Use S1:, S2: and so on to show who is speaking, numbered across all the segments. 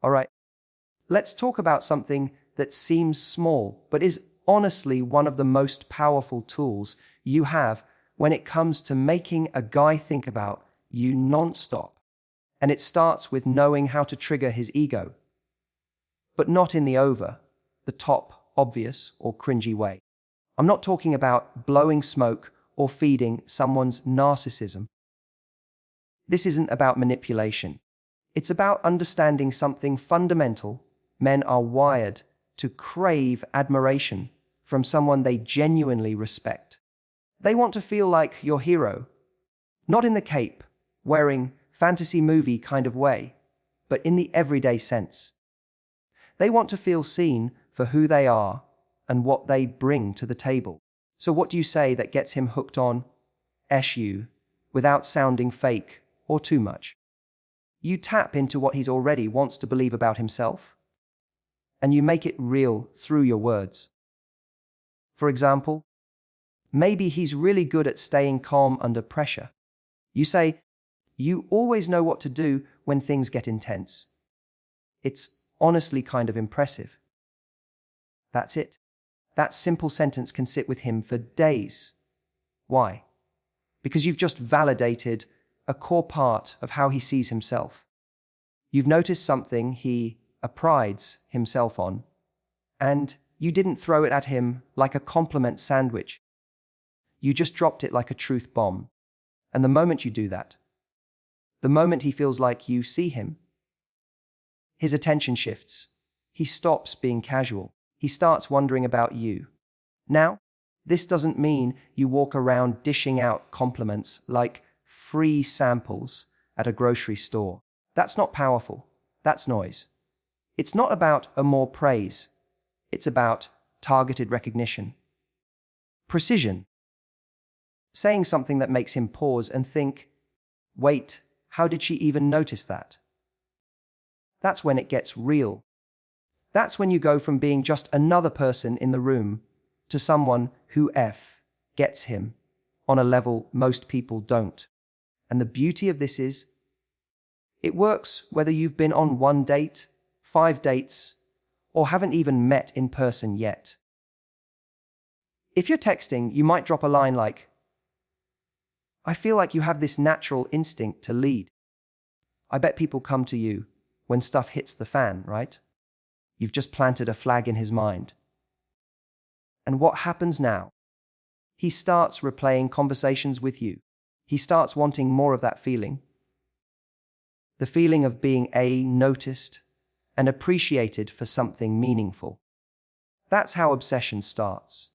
S1: All right, let's talk about something that seems small, but is honestly one of the most powerful tools you have when it comes to making a guy think about you non-stop. And it starts with knowing how to trigger his ego, but not in the top, obvious, or cringy way. I'm not talking about blowing smoke or feeding someone's narcissism. This isn't about manipulation. It's about understanding something fundamental. Men are wired to crave admiration from someone they genuinely respect. They want to feel like your hero, not in the cape, wearing, fantasy movie kind of way, but in the everyday sense. They want to feel seen for who they are and what they bring to the table. So what do you say that gets him hooked on you without sounding fake or too much? You tap into what he's already wants to believe about himself, and you make it real through your words. For example, maybe he's really good at staying calm under pressure. You say, "You always know what to do when things get intense." It's honestly kind of impressive. That's it. That simple sentence can sit with him for days. Why? Because you've just validated a core part of how he sees himself. You've noticed something he prides himself on, and you didn't throw it at him like a compliment sandwich. You just dropped it like a truth bomb. And the moment you do that, the moment he feels like you see him, his attention shifts. He stops being casual. He starts wondering about you. Now, this doesn't mean you walk around dishing out compliments like free samples at a grocery store. That's not powerful. That's noise. It's not about more praise. It's about targeted recognition. Precision. Saying something that makes him pause and think, wait, how did she even notice that? That's when it gets real. That's when you go from being just another person in the room to someone who gets him on a level most people don't. And the beauty of this is, it works whether you've been on 1 date, 5 dates, or haven't even met in person yet. If you're texting, you might drop a line like, "I feel like you have this natural instinct to lead." I bet people come to you when stuff hits the fan, right? You've just planted a flag in his mind. And what happens now? He starts replaying conversations with you. He starts wanting more of that feeling. The feeling of being noticed and appreciated for something meaningful. That's how obsession starts.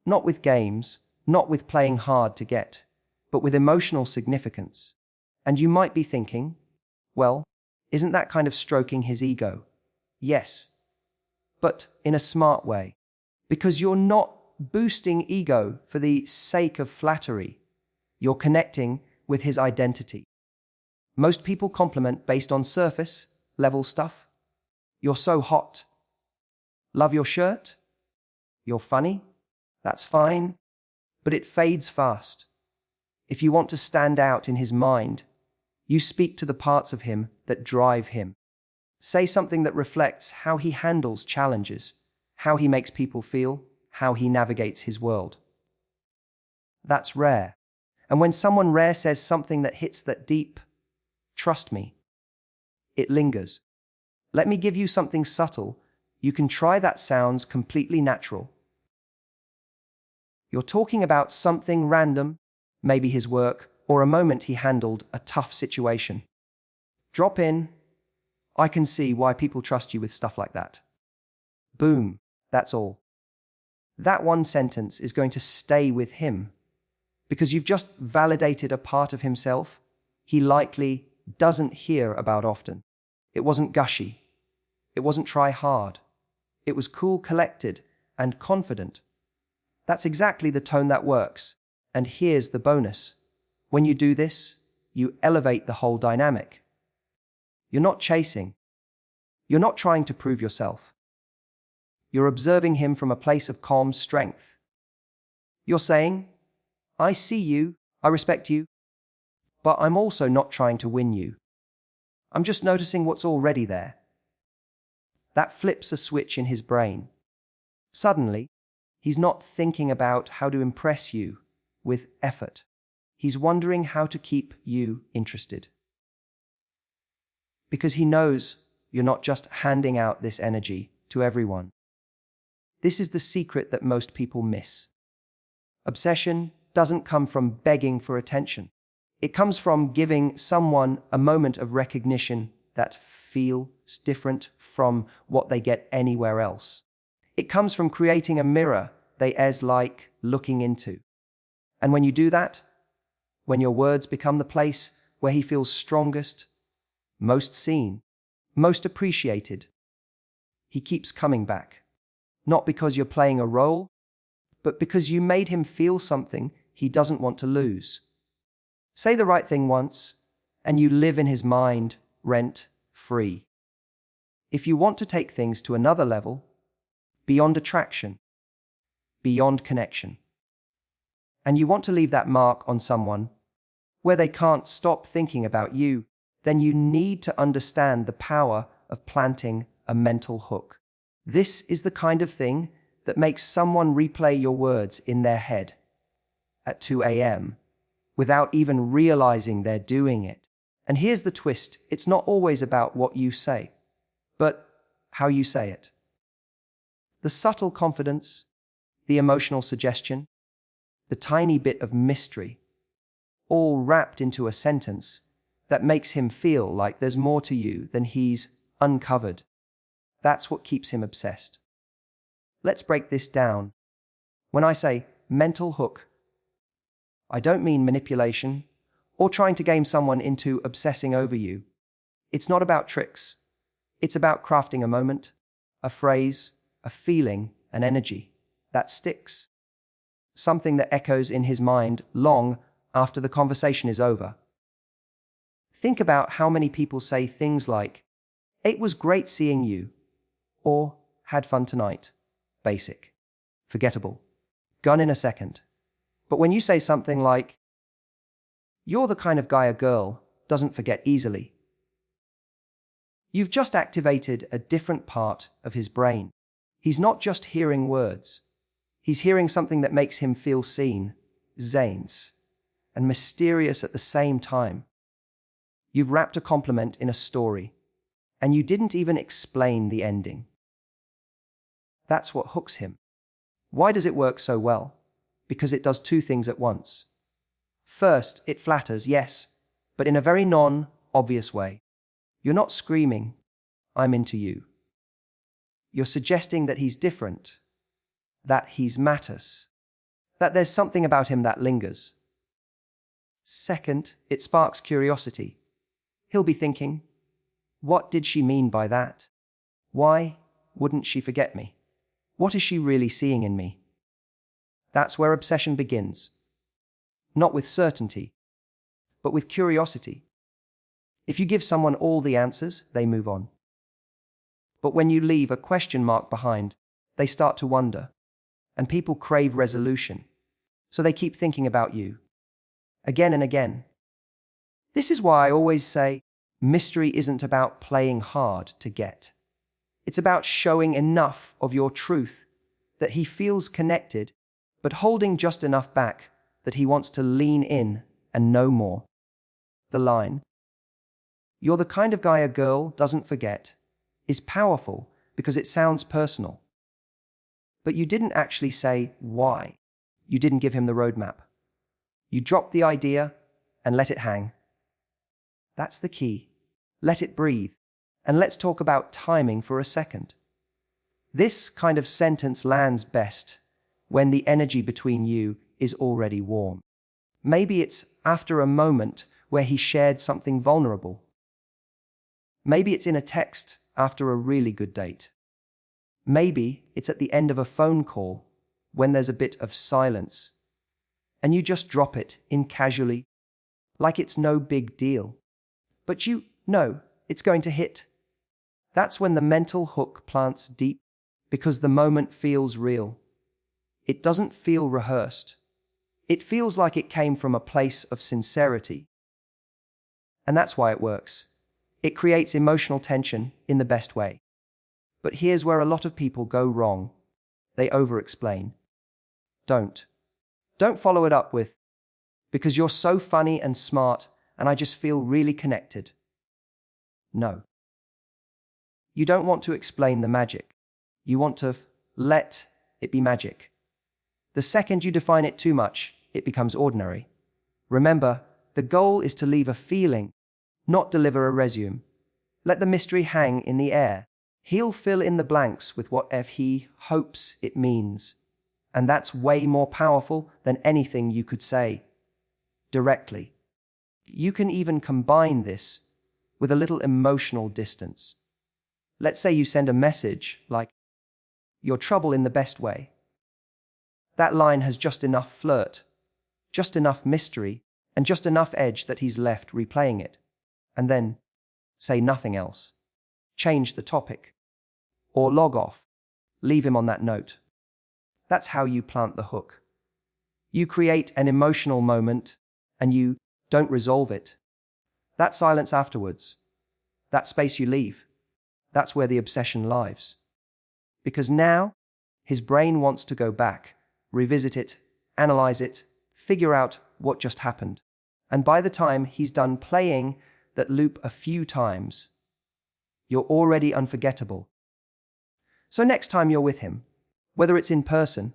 S1: Not with games, not with playing hard to get, but with emotional significance. And you might be thinking, well, isn't that kind of stroking his ego? Yes, but in a smart way. Because you're not boosting ego for the sake of flattery. You're connecting with his identity. Most people compliment based on surface level stuff. You're so hot. Love your shirt? You're funny? That's fine, but it fades fast. If you want to stand out in his mind, you speak to the parts of him that drive him. Say something that reflects how he handles challenges, how he makes people feel, how he navigates his world. That's rare. And when someone rare says something that hits that deep, trust me, it lingers. Let me give you something subtle. You can try that sounds completely natural. You're talking about something random, maybe his work, or a moment he handled a tough situation. Drop in, "I can see why people trust you with stuff like that." Boom, that's all. That one sentence is going to stay with him because you've just validated a part of himself he likely doesn't hear about often. It wasn't gushy. It wasn't try hard. It was cool, collected, and confident. That's exactly the tone that works. And here's the bonus. When you do this, you elevate the whole dynamic. You're not chasing. You're not trying to prove yourself. You're observing him from a place of calm strength. You're saying, "I see you, I respect you, but I'm also not trying to win you. I'm just noticing what's already there." That flips a switch in his brain. Suddenly, he's not thinking about how to impress you with effort. He's wondering how to keep you interested. Because he knows you're not just handing out this energy to everyone. This is the secret that most people miss. Obsession doesn't come from begging for attention. It comes from giving someone a moment of recognition that feels different from what they get anywhere else. It comes from creating a mirror they like looking into. And when you do that, when your words become the place where he feels strongest, most seen, most appreciated, he keeps coming back. Not because you're playing a role, but because you made him feel something he doesn't want to lose. Say the right thing once, and you live in his mind, rent-free. If you want to take things to another level, beyond attraction, beyond connection, and you want to leave that mark on someone where they can't stop thinking about you, then you need to understand the power of planting a mental hook. This is the kind of thing that makes someone replay your words in their head at 2 a.m. without even realizing they're doing it. And here's the twist: it's not always about what you say, but how you say it. The subtle confidence, the emotional suggestion, the tiny bit of mystery, all wrapped into a sentence that makes him feel like there's more to you than he's uncovered. That's what keeps him obsessed. Let's break this down. When I say mental hook, I don't mean manipulation or trying to game someone into obsessing over you. It's not about tricks. It's about crafting a moment, a phrase, a feeling, an energy that sticks. Something that echoes in his mind long after the conversation is over. Think about how many people say things like, "It was great seeing you," or "Had fun tonight." Basic, forgettable, gone in a second. But when you say something like, "You're the kind of guy a girl doesn't forget easily," you've just activated a different part of his brain. He's not just hearing words. He's hearing something that makes him feel seen, zanes, and mysterious at the same time. You've wrapped a compliment in a story, and you didn't even explain the ending. That's what hooks him. Why does it work so well? Because it does two things at once. First, it flatters, yes, but in a very non-obvious way. You're not screaming, "I'm into you." You're suggesting that he's different, that he's matters, that there's something about him that lingers. Second, it sparks curiosity. He'll be thinking, "What did she mean by that? Why wouldn't she forget me? What is she really seeing in me?" That's where obsession begins. Not with certainty, but with curiosity. If you give someone all the answers, they move on. But when you leave a question mark behind, they start to wonder. And people crave resolution, so they keep thinking about you, again and again. This is why I always say, mystery isn't about playing hard to get. It's about showing enough of your truth that he feels connected, but holding just enough back that he wants to lean in and know more. The line, "You're the kind of guy a girl doesn't forget," is powerful because it sounds personal. But you didn't actually say why. You didn't give him the roadmap. You dropped the idea and let it hang. That's the key. Let it breathe. And let's talk about timing for a second. This kind of sentence lands best when the energy between you is already warm. Maybe it's after a moment where he shared something vulnerable. Maybe it's in a text after a really good date. Maybe it's at the end of a phone call when there's a bit of silence, and you just drop it in casually, like it's no big deal. But you know it's going to hit. That's when the mental hook plants deep, because the moment feels real. It doesn't feel rehearsed. It feels like it came from a place of sincerity. And that's why it works. It creates emotional tension in the best way. But here's where a lot of people go wrong. They over-explain. Don't. Don't follow it up with, because you're so funny and smart and I just feel really connected. No. You don't want to explain the magic. You want to let it be magic. The second you define it too much, it becomes ordinary. Remember, the goal is to leave a feeling, not deliver a resume. Let the mystery hang in the air. He'll fill in the blanks with whatever he hopes it means. And that's way more powerful than anything you could say directly. You can even combine this with a little emotional distance. Let's say you send a message like, "Your trouble in the best way." That line has just enough flirt, just enough mystery, and just enough edge that he's left replaying it. And then say nothing else. Change the topic. Or log off. Leave him on that note. That's how you plant the hook. You create an emotional moment, and you don't resolve it. That silence afterwards, that space you leave, that's where the obsession lives. Because now, his brain wants to go back, revisit it, analyze it, figure out what just happened. And by the time he's done playing that loop a few times, you're already unforgettable. So next time you're with him, whether it's in person,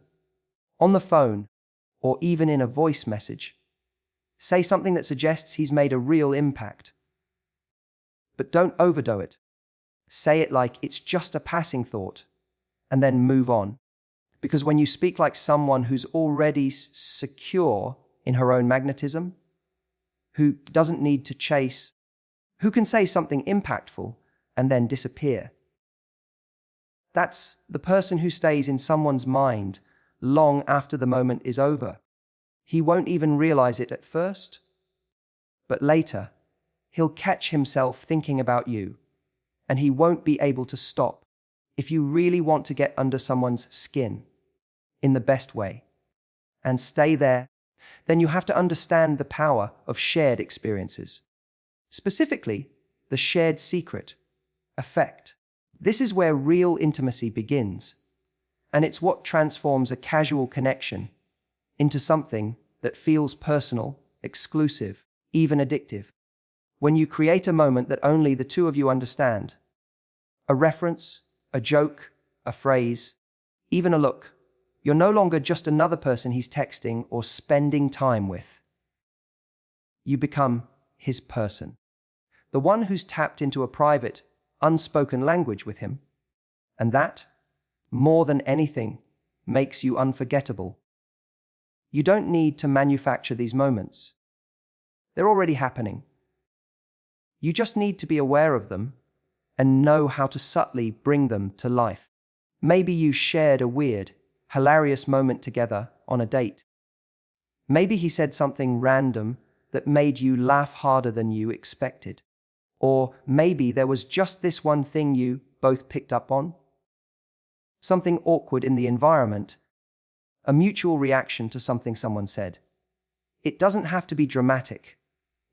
S1: on the phone, or even in a voice message, say something that suggests he's made a real impact. But don't overdo it. Say it like it's just a passing thought, and then move on. Because when you speak like someone who's already secure in her own magnetism, who doesn't need to chase, who can say something impactful and then disappear. That's the person who stays in someone's mind long after the moment is over. He won't even realize it at first, but later, he'll catch himself thinking about you, and he won't be able to stop. If you really want to get under someone's skin, in the best way, and stay there, then you have to understand the power of shared experiences. Specifically, the shared secret, affect. This is where real intimacy begins, and it's what transforms a casual connection into something that feels personal, exclusive, even addictive. When you create a moment that only the two of you understand, a reference, a joke, a phrase, even a look, you're no longer just another person he's texting or spending time with. You become his person, the one who's tapped into a private, unspoken language with him. And that, more than anything, makes you unforgettable. You don't need to manufacture these moments. They're already happening. You just need to be aware of them and know how to subtly bring them to life. Maybe you shared a weird, hilarious moment together on a date. Maybe he said something random that made you laugh harder than you expected. Or maybe there was just this one thing you both picked up on. Something awkward in the environment, a mutual reaction to something someone said. It doesn't have to be dramatic.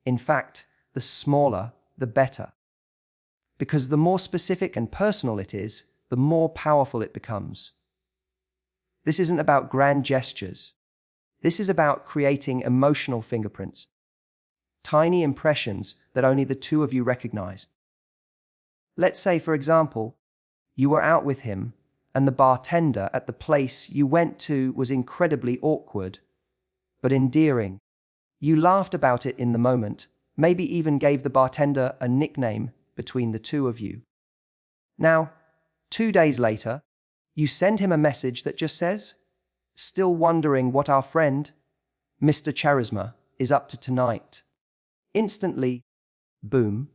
S1: In fact, the smaller, the better. Because the more specific and personal it is, the more powerful it becomes. This isn't about grand gestures. This is about creating emotional fingerprints. Tiny impressions that only the two of you recognize. Let's say, for example, you were out with him and the bartender at the place you went to was incredibly awkward, but endearing. You laughed about it in the moment, maybe even gave the bartender a nickname between the two of you. Now, 2 days later, you send him a message that just says, "Still wondering what our friend, Mr. Charisma, is up to tonight." Instantly, boom,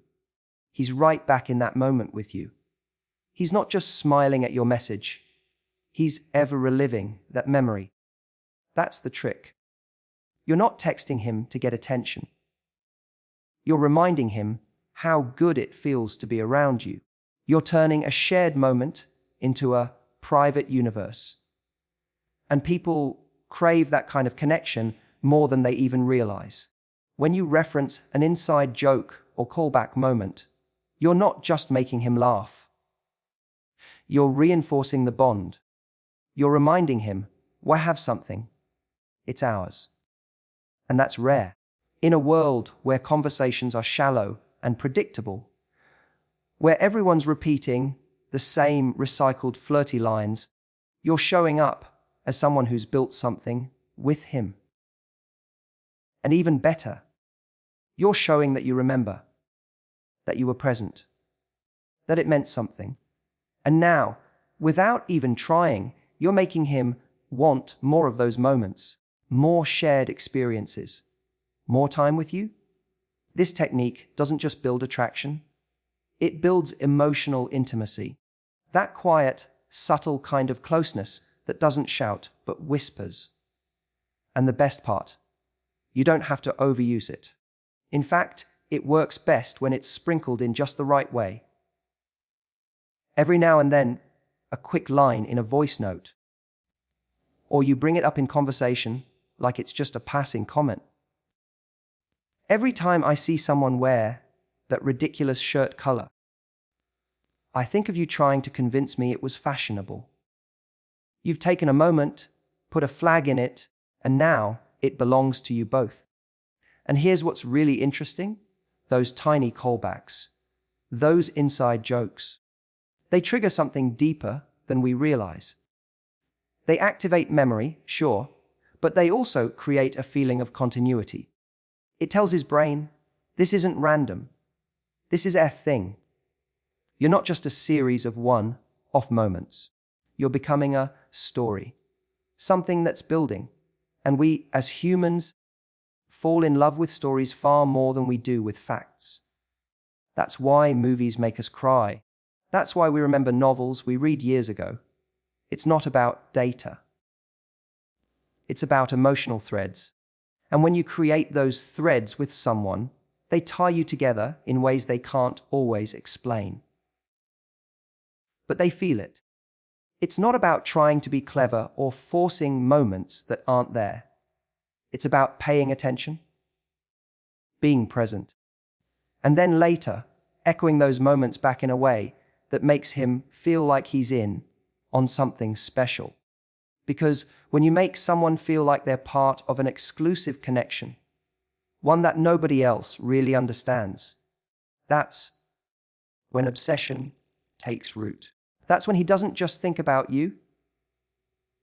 S1: he's right back in that moment with you. He's not just smiling at your message, he's ever reliving that memory. That's the trick. You're not texting him to get attention. You're reminding him how good it feels to be around you. You're turning a shared moment into a private universe. And people crave that kind of connection more than they even realize. When you reference an inside joke or callback moment, you're not just making him laugh. You're reinforcing the bond. You're reminding him, "We have something. It's ours." And that's rare. In a world where conversations are shallow and predictable, where everyone's repeating the same recycled flirty lines, you're showing up as someone who's built something with him. And even better, you're showing that you remember, that you were present, that it meant something. And now, without even trying, you're making him want more of those moments, more shared experiences, more time with you. This technique doesn't just build attraction, it builds emotional intimacy. That quiet, subtle kind of closeness that doesn't shout but whispers. And the best part, you don't have to overuse it. In fact, it works best when it's sprinkled in just the right way. Every now and then, a quick line in a voice note. Or you bring it up in conversation like it's just a passing comment. Every time I see someone wear that ridiculous shirt color, I think of you trying to convince me it was fashionable. You've taken a moment, put a flag in it, and now it belongs to you both. And here's what's really interesting: those tiny callbacks, those inside jokes. They trigger something deeper than we realize. They activate memory, sure, but they also create a feeling of continuity. It tells his brain, this isn't random. This is a thing. You're not just a series of one-off moments. You're becoming a story, something that's building. And we, as humans, fall in love with stories far more than we do with facts. That's why movies make us cry. That's why we remember novels we read years ago. It's not about data. It's about emotional threads. And when you create those threads with someone, they tie you together in ways they can't always explain. But they feel it. It's not about trying to be clever or forcing moments that aren't there. It's about paying attention, being present, and then later, echoing those moments back in a way that makes him feel like he's in on something special. Because when you make someone feel like they're part of an exclusive connection, one that nobody else really understands, that's when obsession takes root. That's when he doesn't just think about you,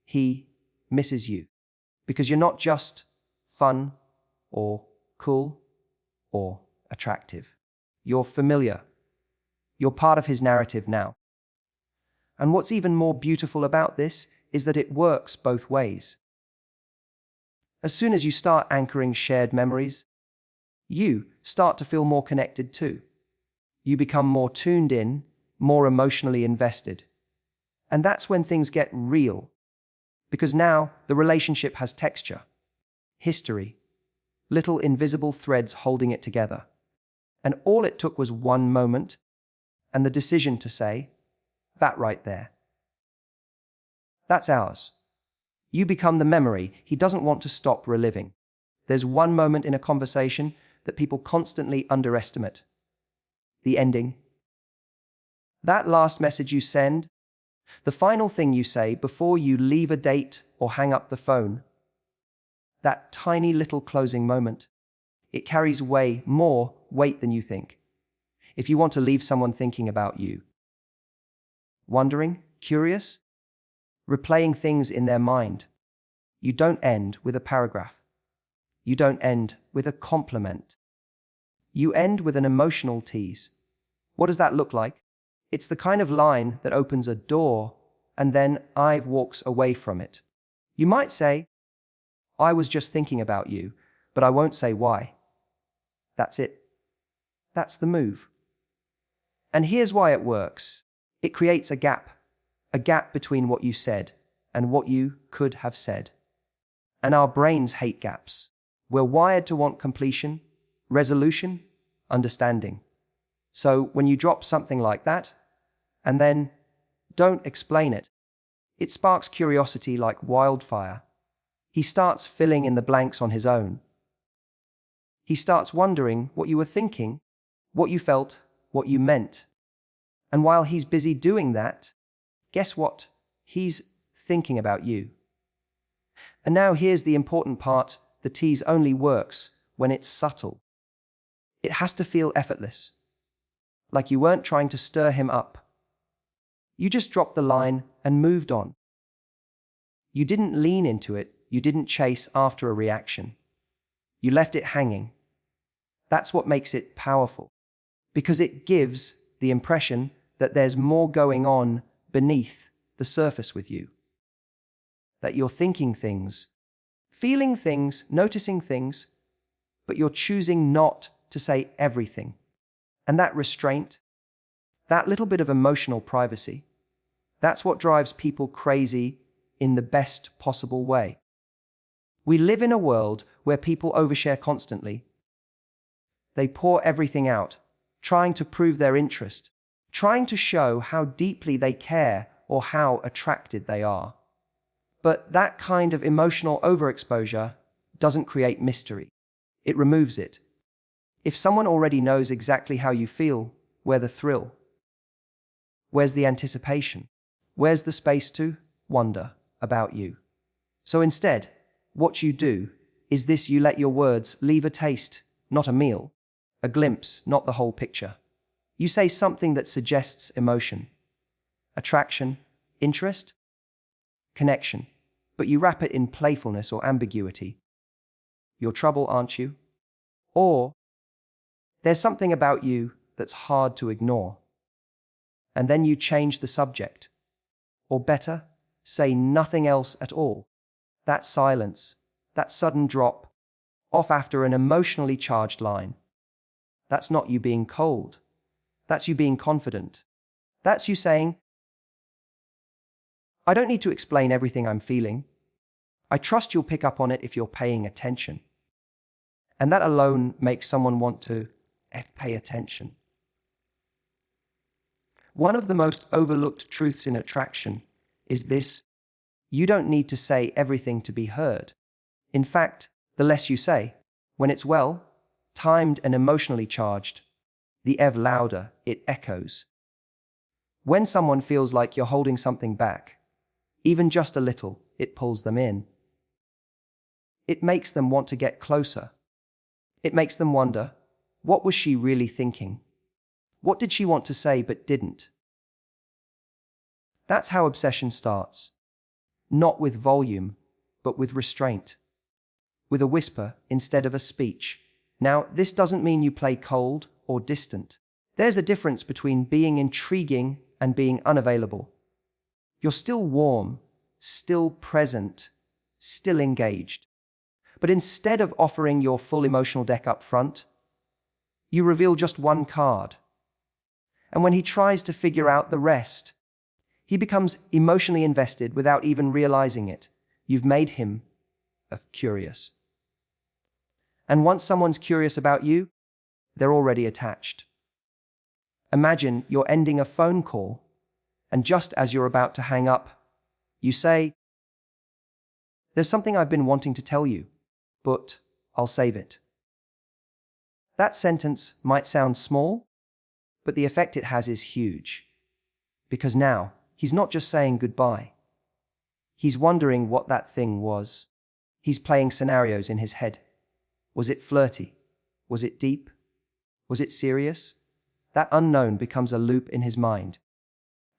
S1: he misses you. Because you're not just fun or cool or attractive. You're familiar. You're part of his narrative now. And what's even more beautiful about this is that it works both ways. As soon as you start anchoring shared memories, you start to feel more connected too. You become more tuned in, more emotionally invested. And that's when things get real. Because now the relationship has texture, history, little invisible threads holding it together. And all it took was one moment and the decision to say, that right there. That's ours. You become the memory he doesn't want to stop reliving. There's one moment in a conversation that people constantly underestimate. The ending. That last message you send, the final thing you say before you leave a date or hang up the phone. That tiny little closing moment. It carries way more weight than you think. If you want to leave someone thinking about you, wondering, curious, replaying things in their mind, you don't end with a paragraph. You don't end with a compliment. You end with an emotional tease. What does that look like? It's the kind of line that opens a door and then Ive walks away from it. You might say, I was just thinking about you, but I won't say why. That's it. That's the move. And here's why it works. It creates a gap between what you said and what you could have said. And our brains hate gaps. We're wired to want completion, resolution, understanding. So when you drop something like that, and then don't explain it, it sparks curiosity like wildfire. He starts filling in the blanks on his own. He starts wondering what you were thinking, what you felt, what you meant. And while he's busy doing that, guess what? He's thinking about you. And now here's the important part. The tease only works when it's subtle. It has to feel effortless, like you weren't trying to stir him up. You just dropped the line and moved on. You didn't lean into it, you didn't chase after a reaction. You left it hanging. That's what makes it powerful, because it gives the impression that there's more going on beneath the surface with you. That you're thinking things, feeling things, noticing things, but you're choosing not to say everything. And that restraint, that little bit of emotional privacy, that's what drives people crazy in the best possible way. We live in a world where people overshare constantly. They pour everything out, trying to prove their interest, trying to show how deeply they care or how attracted they are. But that kind of emotional overexposure doesn't create mystery. It removes it. If someone already knows exactly how you feel, where's the thrill? Where's the anticipation? Where's the space to wonder about you? So instead, what you do is this: you let your words leave a taste, not a meal, a glimpse, not the whole picture. You say something that suggests emotion, attraction, interest, connection, but you wrap it in playfulness or ambiguity. You're trouble, aren't you? Or, there's something about you that's hard to ignore. And then you change the subject. Or better, say nothing else at all. That silence, that sudden drop, off after an emotionally charged line. That's not you being cold. That's you being confident. That's you saying, I don't need to explain everything I'm feeling. I trust you'll pick up on it if you're paying attention. And that alone makes someone want to pay attention. One of the most overlooked truths in attraction is this: you don't need to say everything to be heard. In fact, the less you say, when it's well timed and emotionally charged, the louder it echoes. When someone feels like you're holding something back, even just a little, it pulls them in. It makes them want to get closer. It makes them wonder, what was she really thinking? What did she want to say but didn't? That's how obsession starts. Not with volume, but with restraint. With a whisper instead of a speech. Now, this doesn't mean you play cold or distant. There's a difference between being intriguing and being unavailable. You're still warm, still present, still engaged. But instead of offering your full emotional deck up front, you reveal just one card. And when he tries to figure out the rest, he becomes emotionally invested without even realizing it. You've made him curious. And once someone's curious about you, they're already attached. Imagine you're ending a phone call, and just as you're about to hang up, you say, there's something I've been wanting to tell you, but I'll save it. That sentence might sound small, but the effect it has is huge. Because now, he's not just saying goodbye. He's wondering what that thing was. He's playing scenarios in his head. Was it flirty? Was it deep? Was it serious? That unknown becomes a loop in his mind.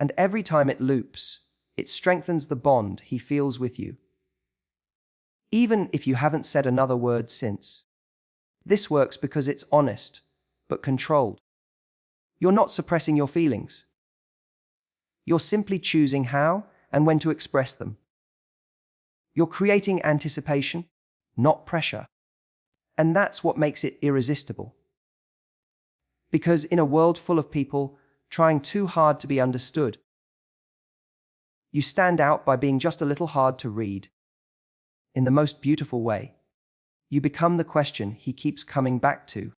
S1: And every time it loops, it strengthens the bond he feels with you. Even if you haven't said another word since. This works because it's honest, but controlled. You're not suppressing your feelings. You're simply choosing how and when to express them. You're creating anticipation, not pressure. And that's what makes it irresistible. Because in a world full of people trying too hard to be understood, you stand out by being just a little hard to read. In the most beautiful way, you become the question he keeps coming back to.